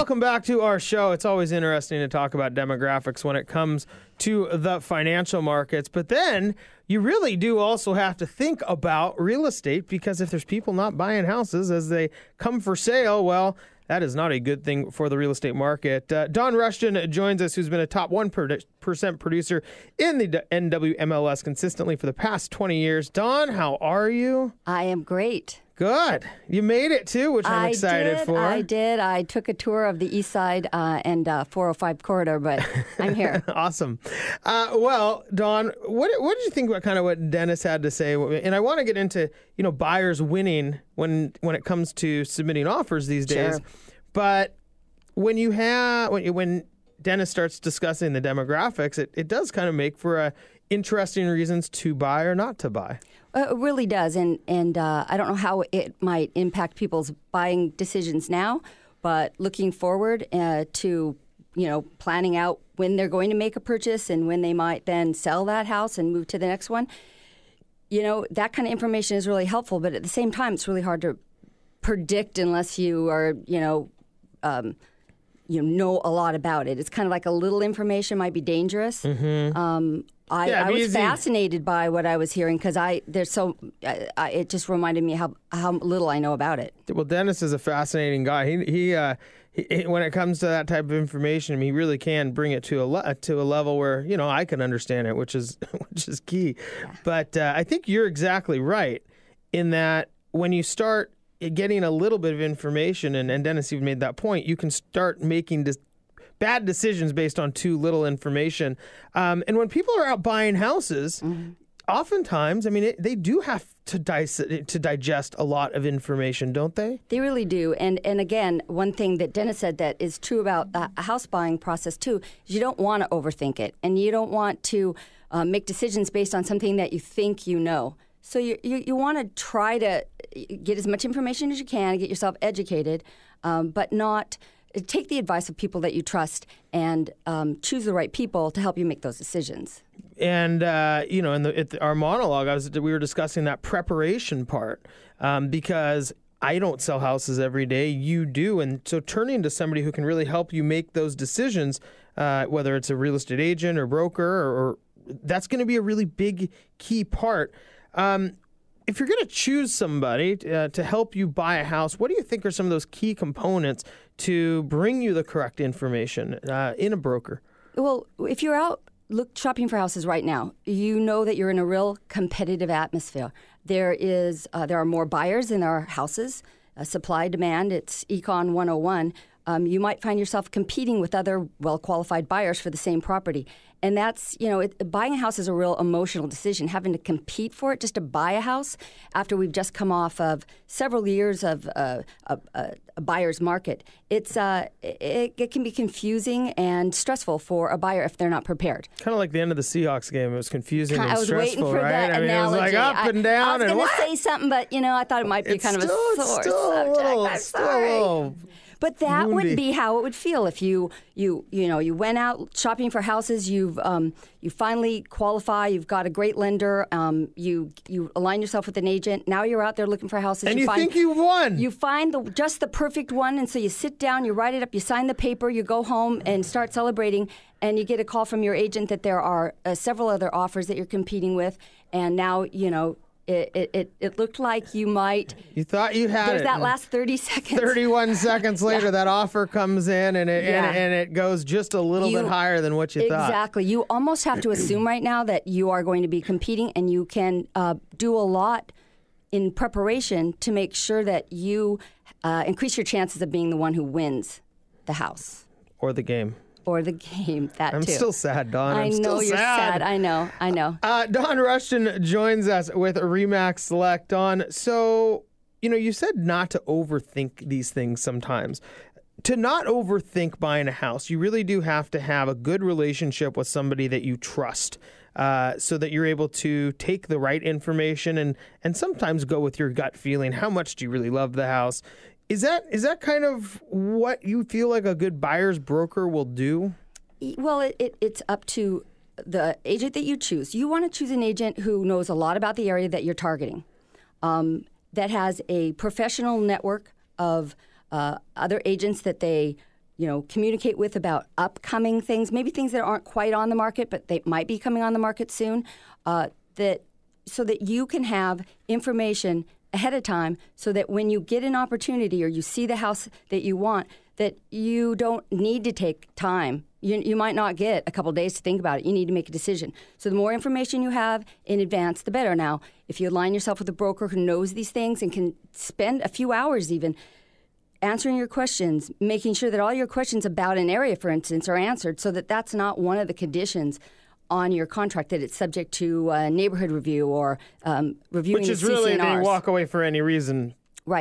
Welcome back to our show. It's always interesting to talk about demographics when it comes to the financial markets. But then you really do also have to think about real estate, because if there's people not buying houses as they come for sale, well, that is not a good thing for the real estate market. Don Rushton joins us, who's been a top 1% producer in the NWMLS consistently for the past 20 years. Don, how are you? I am great. Good. You made it too, which I'm excited for. I did. I took a tour of the east side and 405 corridor, but I'm here. Awesome. Well, Don, what did you think about kind of what Dennis had to say? And I want to get into, buyers winning when it comes to submitting offers these days. Sure. But when Dennis starts discussing the demographics, it does kind of make for interesting reasons to buy or not to buy. It really does, and I don't know how it might impact people's buying decisions now, but looking forward to planning out when they're going to make a purchase and when they might then sell that house and move to the next one. That kind of information is really helpful, but at the same time, it's really hard to predict unless you are know a lot about it. It's kind of like a little information might be dangerous. Mm-hmm. I was fascinated by what I was hearing because it just reminded me how little I know about it. Well, Dennis is a fascinating guy. He when it comes to that type of information, he really can bring it to a level where I can understand it, which is key. Yeah. But I think you're exactly right in that when you start getting a little bit of information, and Dennis even made that point, you can start making bad decisions based on too little information. And when people are out buying houses, mm-hmm. oftentimes, they do have to digest a lot of information, don't they? They really do. And again, one thing that Dennis said that is true about the house buying process too is you don't want to overthink it, and you don't want to make decisions based on something that you think you know. So you want to try to get as much information as you can, get yourself educated, but not take the advice of people that you trust and choose the right people to help you make those decisions. And, in our monologue, we were discussing that preparation part because I don't sell houses every day. You do. And so turning to somebody who can really help you make those decisions, whether it's a real estate agent or broker, or that's going to be a really big key part. If you're going to choose somebody to help you buy a house, what do you think are some of those key components to bring you the correct information in a broker? Well, if you're out shopping for houses right now, you know that you're in a real competitive atmosphere. There are more buyers than there are houses. Supply demand, it's Econ 101. You might find yourself competing with other well-qualified buyers for the same property. And that's, buying a house is a real emotional decision. Having to compete for it just to buy a house after we've just come off of several years of a buyer's market, it can be confusing and stressful for a buyer if they're not prepared. Kind of like the end of the Seahawks game. It was confusing and stressful, right? I was waiting for that analogy. It was like up and down. I was going to say something, but, I thought it might be kind of a sore subject. I'm sorry. But that would be how it would feel if you went out shopping for houses. You finally qualify. You've got a great lender. You align yourself with an agent. Now you're out there looking for houses. And you think you've won. You find just the perfect one, and so you sit down, you write it up, you sign the paper, you go home and start celebrating. And you get a call from your agent that there are several other offers that you're competing with, and now It looked like you might. You thought you had There's it. That last 30 seconds. 31 seconds later, that offer comes in, and it goes just a little bit higher than what you thought. Exactly. You almost have to assume right now that you are going to be competing, and you can do a lot in preparation to make sure that you increase your chances of being the one who wins the house. Or the game. Or the game, I'm too. still sad, Don. I know you're sad. I know. Don Rushton joins us with RE/MAX Select. Don, so, you said not to overthink these things sometimes. To not overthink buying a house, you really do have to have a good relationship with somebody that you trust so that you're able to take the right information and sometimes go with your gut feeling. How much do you really love the house? Is that kind of what you feel like a good buyer's broker will do? Well, it's up to the agent that you choose. You want to choose an agent who knows a lot about the area that you're targeting, that has a professional network of other agents that they communicate with about upcoming things, maybe things that aren't quite on the market, but they might be coming on the market soon, so that you can have information ahead of time so that when you get an opportunity or you see the house that you want, that you don't need to take time. You might not get a couple of days to think about it. You need to make a decision. So the more information you have in advance, the better. Now, if you align yourself with a broker who knows these things and can spend a few hours even answering your questions, making sure that all your questions about an area, for instance, are answered so that that's not one of the conditions on your contract, that it's subject to neighborhood review or reviewing Which the is really CC&Rs. the walk away for any reason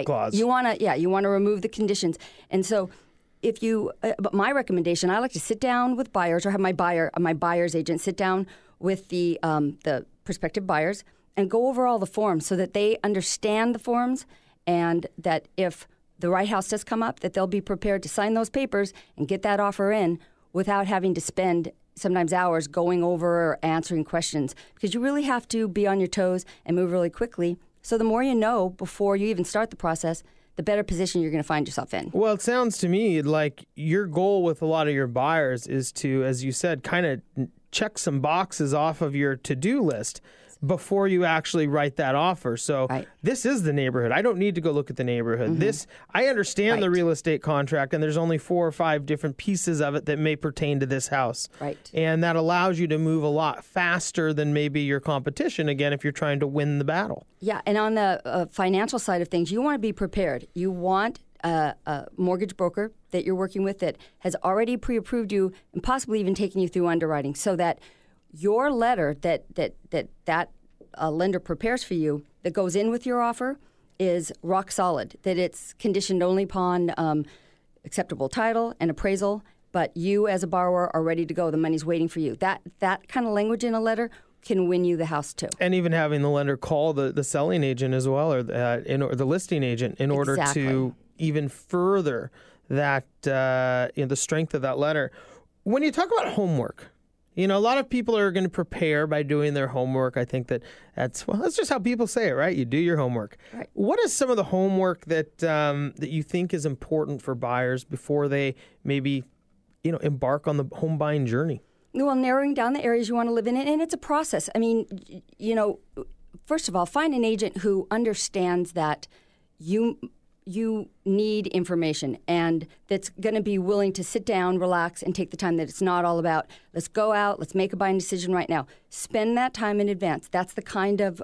clause. You want to remove the conditions. And so if you, but my recommendation, I like to sit down with buyers or have my buyer's agent sit down with the prospective buyers and go over all the forms so that they understand the forms, and that if the right house does come up, that they'll be prepared to sign those papers and get that offer in without having to spend sometimes hours going over or answering questions, because you really have to be on your toes and move really quickly. So the more you know before you even start the process, the better position you're going to find yourself in. Well, it sounds to me like your goal with a lot of your buyers is to, as you said, kind of check some boxes off of your to-do list before you actually write that offer. So This is the neighborhood. I don't need to go look at the neighborhood. I understand the real estate contract, and there's only 4 or 5 different pieces of it that may pertain to this house. And that allows you to move a lot faster than maybe your competition, again, if you're trying to win the battle. Yeah, and on the financial side of things, you want to be prepared. You want a mortgage broker that you're working with that has already pre-approved you and possibly even taken you through underwriting, so that your letter that lender prepares for you that goes in with your offer is rock solid, that it's conditioned only upon acceptable title and appraisal, but you as a borrower are ready to go. The money's waiting for you. That kind of language in a letter can win you the house too. And even having the lender call the selling agent as well, or the listing agent, in order to even further that the strength of that letter. When you talk about homework, a lot of people are going to prepare by doing their homework. I think that's just how people say it, right? You do your homework. Right. What is some of the homework that you think is important for buyers before they maybe, embark on the home buying journey? Well, narrowing down the areas you want to live in, and it's a process. I mean, first of all, find an agent who understands that you need information and that's going to be willing to sit down, relax, and take the time, that it's not all about, let's go out, let's make a buying decision right now. Spend that time in advance. That's the kind of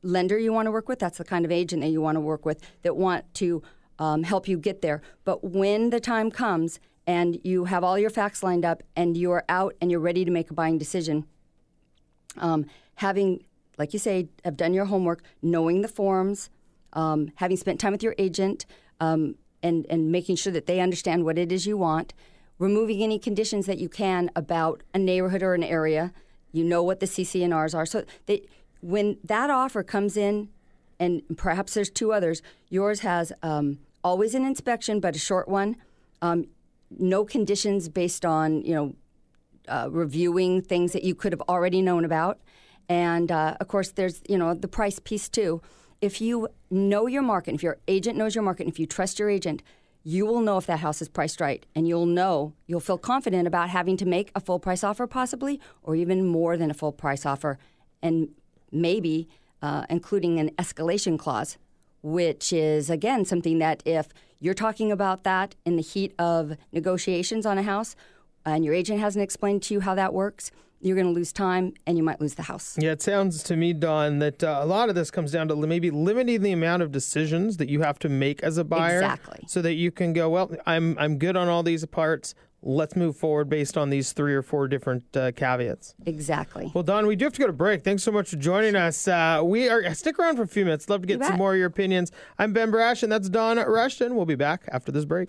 lender you want to work with. That's the kind of agent that you want to work with that want to help you get there. But when the time comes and you have all your facts lined up and you're out and you're ready to make a buying decision, having, like you say, have done your homework, knowing the forms, having spent time with your agent, and making sure that they understand what it is you want, removing any conditions that you can about a neighborhood or an area. You know what the CC&Rs are. So when that offer comes in, and perhaps there's 2 others, yours has always an inspection, but a short one. No conditions based on, reviewing things that you could have already known about. And, of course, there's, the price piece, too. If you know your market, if your agent knows your market, and if you trust your agent, you will know if that house is priced right. And you'll feel confident about having to make a full price offer possibly, or even more than a full price offer, and maybe including an escalation clause, which is, again, something that if you're talking about that in the heat of negotiations on a house and your agent hasn't explained to you how that works, you're going to lose time and you might lose the house. Yeah, it sounds to me, Dawn, that a lot of this comes down to maybe limiting the amount of decisions that you have to make as a buyer. Exactly. So that you can go, well, I'm good on all these parts. Let's move forward based on these 3 or 4 different caveats. Exactly. Well, Dawn, we do have to go to break. Thanks so much for joining us. Stick around for a few minutes. Love to get some more of your opinions. I'm Ben Brash, and that's Dawn Rushton. We'll be back after this break.